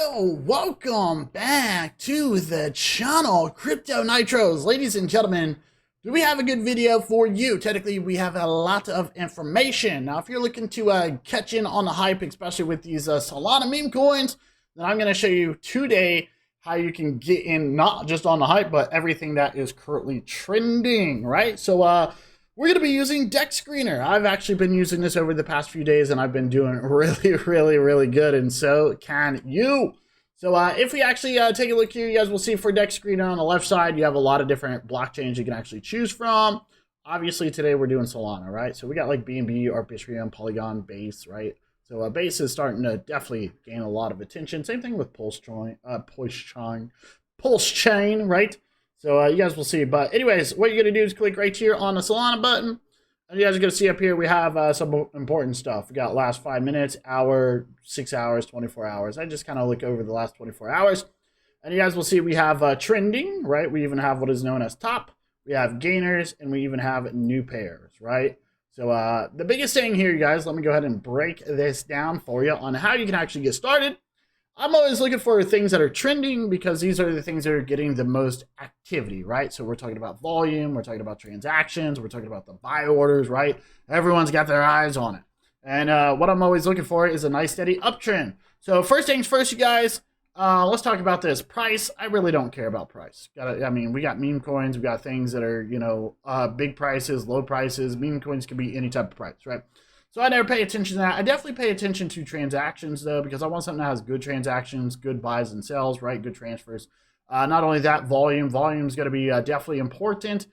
Yo, welcome back to the channel, Crypto Nitros. Ladies and gentlemen, do we have a good video for you? Technically, we have a lot of information. Now, if you're looking to catch in on the hype, especially with these Solana meme coins, then I'm going to show you today how you can get in not just on the hype, but everything that is currently trending, right? So, we're going to be using DexScreener. I've actually been using this over the past few days, and I've been doing really good, and so can you. So if we actually take a look here, you guys will see for DexScreener on the left side, you have a lot of different blockchains you can actually choose from. Obviously, today we're doing Solana, right? So we got like BNB, Arbitrum, Polygon, Base, right? So Base is starting to definitely gain a lot of attention. Same thing with Pulse Chain, right? So you guys will see. But anyways, what you're going to do is click right here on the Solana button. And you guys are going to see up here, we have some important stuff. We got last 5 minutes, hour, 6 hours, 24 hours. I just kind of look over the last 24 hours. And you guys will see we have trending, right? We even have what is known as top. We have gainers, and we even have new pairs, right? So the biggest thing here, you guys, let me go ahead and break this down for you on how you can actually get started. I'm always looking for things that are trending because these are the things that are getting the most activity, right? So we're talking about volume, we're talking about transactions, we're talking about the buy orders, right? Everyone's got their eyes on it. And what I'm always looking for is a nice steady uptrend. So first things first, you guys, let's talk about this. Price, I really don't care about price. I mean, we got meme coins, we got things that are, big prices, low prices. Meme coins can be any type of price, right? So I never pay attention to that. I definitely pay attention to transactions, though, because I want something that has good transactions, good buys and sells, right? Good transfers. Not only that, volume is going to be definitely important.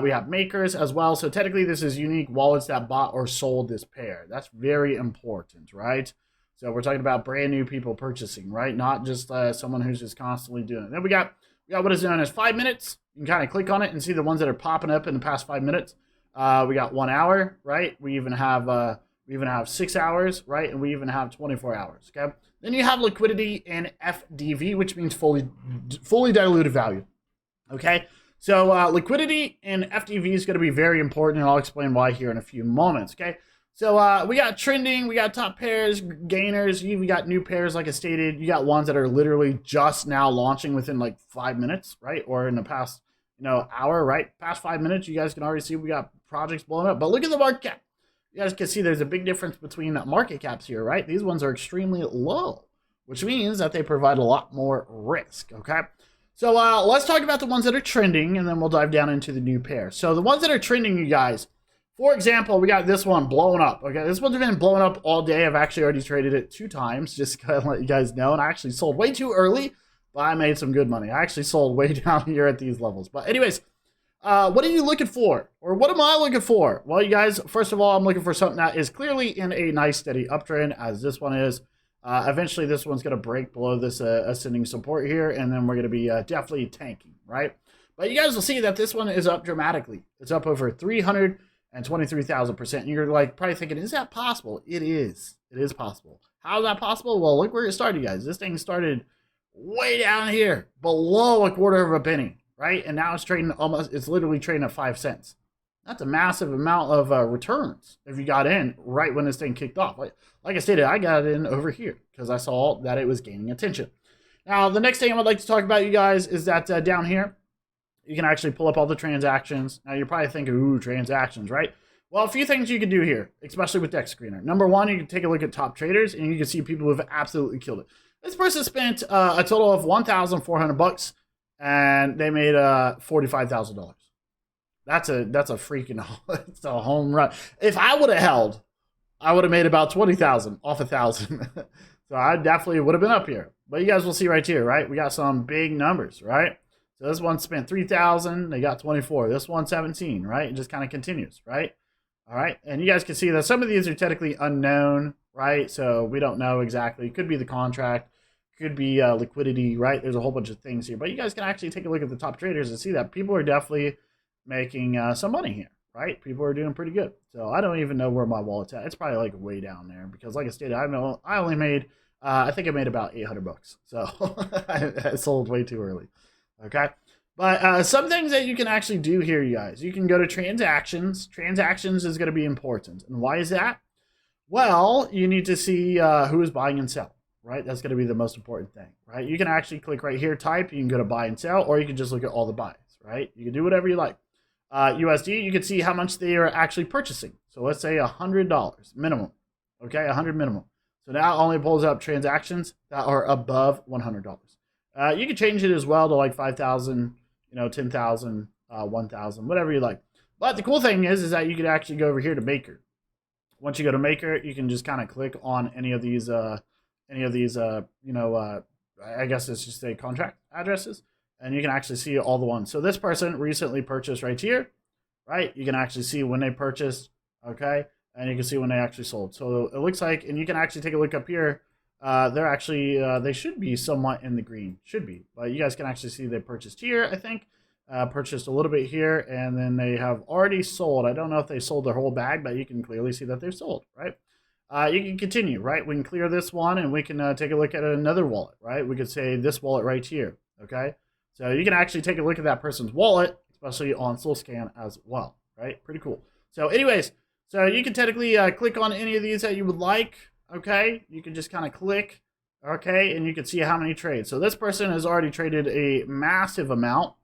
We have makers as well. So technically, this is unique wallets that bought or sold this pair. That's very important, right? So we're talking about brand new people purchasing, right? Not just someone who's just constantly doing it. Then we got what is known as 5 minutes. You can kind of click on it and see the ones that are popping up in the past 5 minutes. We got 1 hour, right? We even have 6 hours, right? And we even have 24 hours, okay? Then you have liquidity in FDV, which means fully diluted value, okay? So liquidity in FDV is going to be very important, and I'll explain why here in a few moments, okay? So we got trending, we got top pairs, gainers, we got new pairs, like I stated. You got ones that are literally just now launching within like 5 minutes, right? Or in the past, hour, right? Past 5 minutes, you guys can already see we got projects blowing up. But look at the market cap. You guys can see there's a big difference between market caps here, right? These ones are extremely low, which means that they provide a lot more risk, okay? So let's talk about the ones that are trending, and then we'll dive down into the new pair. So the ones that are trending, you guys, for example, we got this one blowing up, okay? This one's been blowing up all day. I've actually already traded it 2 times, just to let you guys know, and I actually sold way too early, but I made some good money. I actually sold way down here at these levels. But anyways, what are you looking for? Or what am I looking for? Well, you guys, first of all, I'm looking for something that is clearly in a nice steady uptrend, as this one is. Eventually, this one's going to break below this ascending support here, and then we're going to be definitely tanking, right? But you guys will see that this one is up dramatically. It's up over 323,000%. And you're like probably thinking, is that possible? It is. It is possible. How is that possible? Well, look where it started, guys. This thing started way down here, below a quarter of a penny, right? And now it's trading it's literally trading at 5 cents. That's a massive amount of returns if you got in right when this thing kicked off. Like I stated, I got in over here because I saw that it was gaining attention. Now, the next thing I would like to talk about, you guys, is that down here, you can actually pull up all the transactions. Now, you're probably thinking, ooh, transactions, right? Well, a few things you can do here, especially with DexScreener. Number one, you can take a look at top traders, and you can see people who have absolutely killed it. This person spent a total of $1,400, and they made $45,000. That's a freaking it's a home run. If I would have held, I would have made about 20,000 off 1,000. So I definitely would have been up here. But you guys will see right here, right? We got some big numbers, right? So this one spent 3,000, they got 24. This one 17, right? It just kind of continues, right? All right, and you guys can see that some of these are technically unknown, right? So we don't know exactly. It could be the contract, could be liquidity, right? There's a whole bunch of things here, but you guys can actually take a look at the top traders and see that people are definitely making some money here, right? People are doing pretty good. So I don't even know where my wallet's at. It's probably like way down there because, like I stated, I only made, I think I made about $800. So I sold way too early. Okay. But some things that you can actually do here, you guys. You can go to transactions. Transactions is going to be important. And why is that? Well, you need to see who is buying and selling, right? That's going to be the most important thing, right? You can actually click right here, type. You can go to buy and sell, or you can just look at all the buys, right? You can do whatever you like. USD, you can see how much they are actually purchasing. So let's say $100 minimum, okay? 100 minimum. So now it only pulls up transactions that are above $100. You can change it as well to like 5,000, 10,000, 1,000, whatever you like. But the cool thing is that you can actually go over here to Maker. Once you go to Maker, you can just kind of click on any of these, I guess it's just say contract addresses, and you can actually see all the ones. So this person recently purchased right here, right? You can actually see when they purchased, okay? And you can see when they actually sold. So it looks like, and you can actually take a look up here. They're actually, they should be somewhat in the green, should be. But you guys can actually see they purchased here, I think. Purchased a little bit here, and then they have already sold. I don't know if they sold their whole bag, but you can clearly see that they've sold, right? You can continue, right? We can clear this one, and we can take a look at another wallet, right? We could say this wallet right here, okay? So you can actually take a look at that person's wallet, especially on SoulScan as well, right? Pretty cool. So anyways, so you can technically click on any of these that you would like, okay? You can just kind of click, okay? And you can see how many trades. So this person has already traded a massive amount,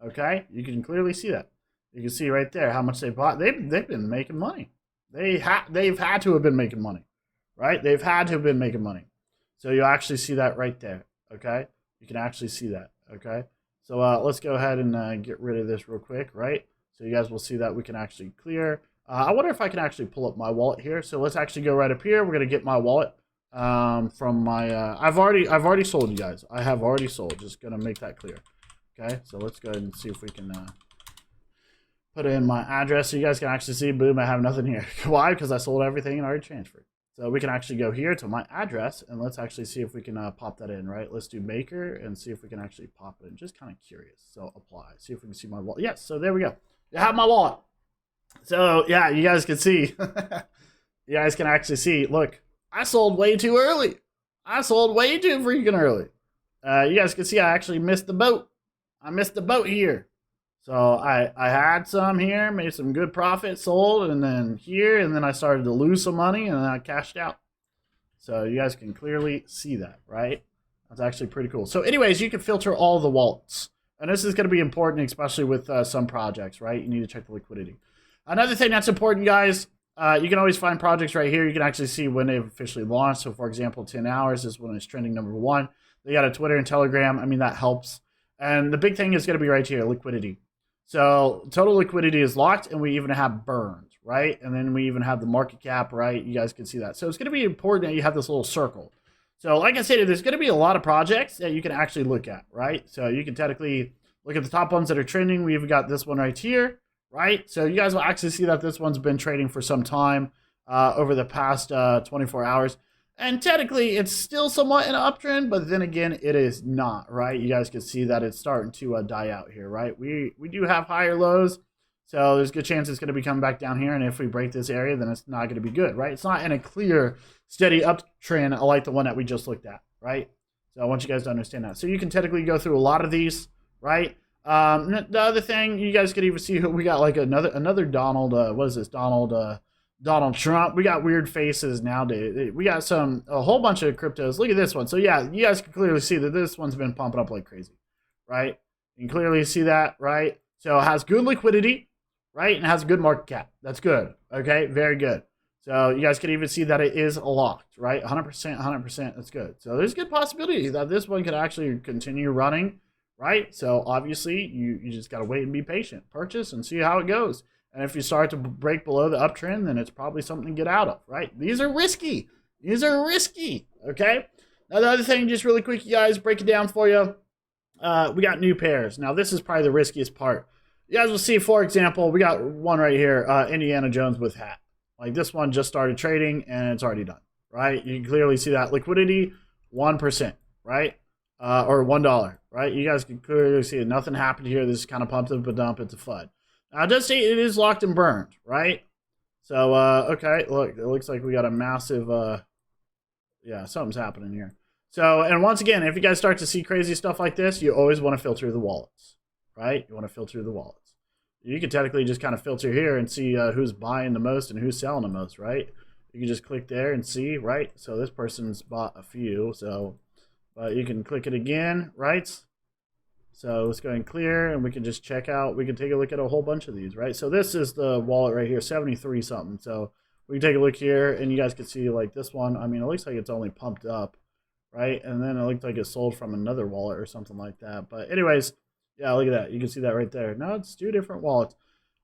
okay? You can clearly see that. You can see right there how much they bought. They've been making money. They've had to have been making money, right? They've had to have been making money. So you actually see that right there, okay? You can actually see that, okay? So let's go ahead and get rid of this real quick, right? So you guys will see that we can actually clear. I wonder if I can actually pull up my wallet here. So let's actually go right up here. We're gonna get my wallet from my. I've already sold, you guys. I have already sold. Just gonna make that clear. Okay, so let's go ahead and see if we can put in my address so you guys can actually see. Boom, I have nothing here. Why? Because I sold everything and already transferred. So we can actually go here to my address, and let's actually see if we can pop that in, right? Let's do Maker and see if we can actually pop it in. Just kind of curious. So apply. See if we can see my wallet. Yes, so there we go. You have my wallet. So yeah, you guys can see. You guys can actually see. Look, I sold way too early. I sold way too freaking early. You guys can see I actually missed the boat. I missed the boat here. So I had some here, made some good profit, sold, and then here, and then I started to lose some money, and then I cashed out. So you guys can clearly see that, right? That's actually pretty cool. So anyways, you can filter all the wallets. And this is going to be important, especially with some projects, right? You need to check the liquidity. Another thing that's important, guys, you can always find projects right here. You can actually see when they've officially launched. So for example, 10 hours is when it's trending #1. They got a Twitter and Telegram. I mean, that helps. And the big thing is going to be right here, liquidity. So total liquidity is locked, and we even have burned, right? And then we even have the market cap, right? You guys can see that. So it's going to be important that you have this little circle. So like I said, there's going to be a lot of projects that you can actually look at, right? So you can technically look at the top ones that are trending. We've got this one right here, right? So you guys will actually see that this one's been trading for some time over the past 24 hours. And technically, it's still somewhat an uptrend, but then again, it is not, right? You guys can see that it's starting to die out here, right? We do have higher lows, so there's a good chance it's going to be coming back down here, and if we break this area, then it's not going to be good, right? It's not in a clear, steady uptrend like the one that we just looked at, right? So I want you guys to understand that. So you can technically go through a lot of these, right? The other thing, you guys could even see who we got, like another Donald, what is this, Donald Trump. We got weird faces nowadays. We got a whole bunch of cryptos. Look at this one. So yeah, you guys can clearly see that this one's been pumping up like crazy, right? You can clearly see that, right? So it has good liquidity, right? And it has a good market cap. That's good. Okay, very good. So you guys can even see that it is locked, right? 100%, 100%. That's good. So there's a good possibility that this one could actually continue running, right? So obviously you just got to wait and be patient. Purchase and see how it goes. And if you start to break below the uptrend, then it's probably something to get out of, right? These are risky. These are risky, okay? Now, the other thing, just really quick, you guys, break it down for you. We got new pairs. Now, this is probably the riskiest part. You guys will see, for example, we got one right here, Indiana Jones with hat. Like, this one just started trading, and it's already done, right? You can clearly see that liquidity, 1%, right? Or $1, right? You guys can clearly see it. Nothing happened here. This is kind of pumped up a dump. It's a FUD. Now, just see it is locked and burned, right? So, okay, look, it looks like we got a massive, yeah, something's happening here. So, and once again, if you guys start to see crazy stuff like this, you always want to filter the wallets, right? You want to filter the wallets. You can technically just kind of filter here and see who's buying the most and who's selling the most, right? you can just click there and see, right? So this person's bought a few, so but you can click it again, right? So let's go ahead and clear, and we can just check out. We can take a look at a whole bunch of these, right? So this is the wallet right here, 73 something. So we can take a look here, and you guys can see like this one. I mean, it looks like it's only pumped up, right? And then it looked like it sold from another wallet or something like that. But anyways, yeah, look at that. You can see that right there. No, it's two different wallets.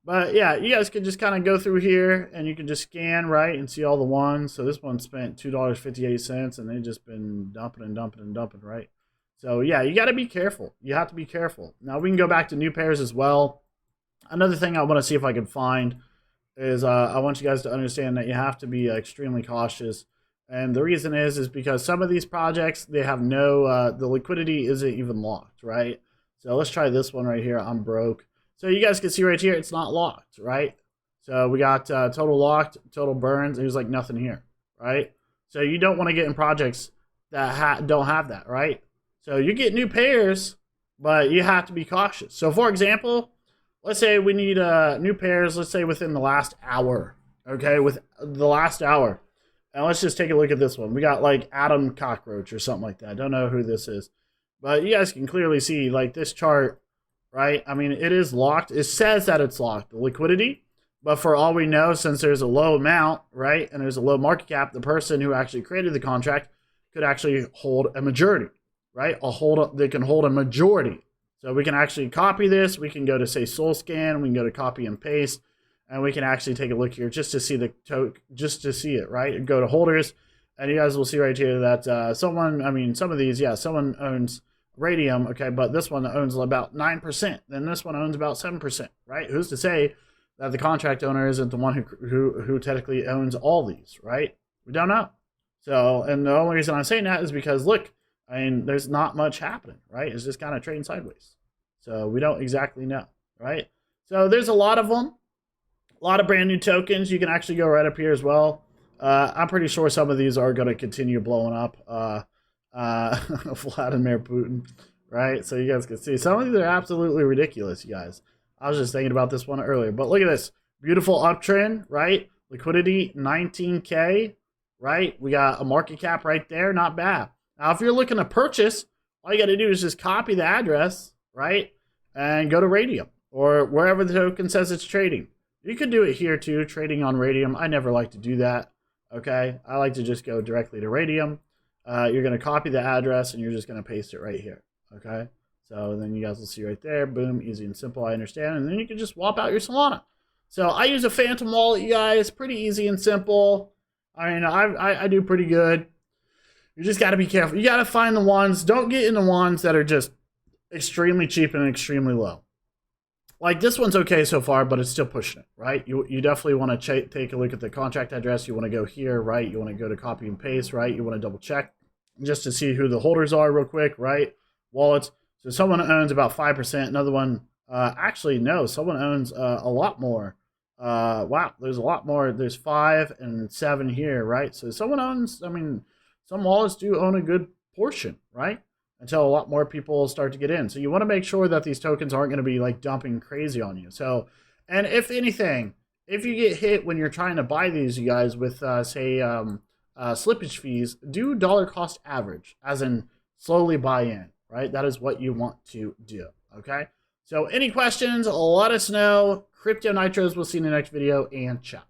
But yeah, you guys can just kind of go through here, and you can just scan, right, and see all the ones. So this one spent $2.58, and they've just been dumping and dumping and dumping, right? So yeah, you got to be careful. You have to be careful. Now we can go back to new pairs as well. Another thing I want to see if I can find is I want you guys to understand that you have to be extremely cautious. And the reason is because some of these projects, they have no, the liquidity isn't even locked, right? So let's try this one right here. I'm broke. So you guys can see right here, it's not locked, right? So we got total locked, total burns. There's like nothing here, right? So you don't want to get in projects that don't have that, right? So you get new pairs, but you have to be cautious. So for example, let's say we need new pairs, let's say within the last hour, okay? With the last hour. And let's just take a look at this one. We got like Adam Cockroach or something like that. I don't know who this is. But you guys can clearly see like this chart, right? I mean, it is locked. It says that it's locked, the liquidity. But for all we know, since there's a low amount, right, and there's a low market cap, the person who actually created the contract could actually hold a majority, right? They can hold a majority. So we can actually copy this. We can go to, say, SolScan. We can go to copy and paste. And we can actually take a look here just to see the token, just to see it, right? And go to holders. And you guys will see right here that some of these, yeah, someone owns Radium, okay, but this one owns about 9%. Then this one owns about 7%, right? Who's to say that the contract owner isn't the one who technically owns all these, right? We don't know. So, and the only reason I'm saying that is because, look, I mean, there's not much happening, right? It's just kind of trading sideways. So we don't exactly know, right? So there's a lot of them, a lot of brand new tokens. You can actually go right up here as well. I'm pretty sure some of these are going to continue blowing up. Vladimir Putin, right? So you guys can see some of these are absolutely ridiculous, you guys. I was just thinking about this one earlier, but look at this beautiful uptrend, right? Liquidity 19K, right? We got a market cap right there, not bad. Now, if you're looking to purchase, all you got to do is just copy the address, right, and go to Radium or wherever the token says it's trading. You could do it here too, trading on Radium. I never like to do that. Okay, I like to just go directly to Radium. You're going to copy the address and you're just going to paste it right here. Okay, so then you guys will see right there. Boom, easy and simple. I understand. And then you can just swap out your Solana. So I use a Phantom wallet, you guys. Pretty easy and simple. I mean, I do pretty good. You just got to be careful. You got to find the ones. Don't get in the ones that are just extremely cheap and extremely low. Like this one's okay so far, but it's still pushing it, right? You definitely want to take a look at the contract address. You want to go here, right? You want to go to copy and paste, right? You want to double check just to see who the holders are real quick, right? Wallets. So someone owns about 5%. Another one, actually, no, someone owns a lot more. Wow, there's a lot more. There's 5 and 7 here, right? So someone owns, I mean, some wallets do own a good portion, right? Until a lot more people start to get in. So you want to make sure that these tokens aren't going to be like dumping crazy on you. So, and if anything, if you get hit when you're trying to buy these, you guys, with slippage fees, do dollar cost average, as in slowly buy in, right? That is what you want to do, okay? So any questions, let us know. Crypto Nitros, we'll see you in the next video, and ciao.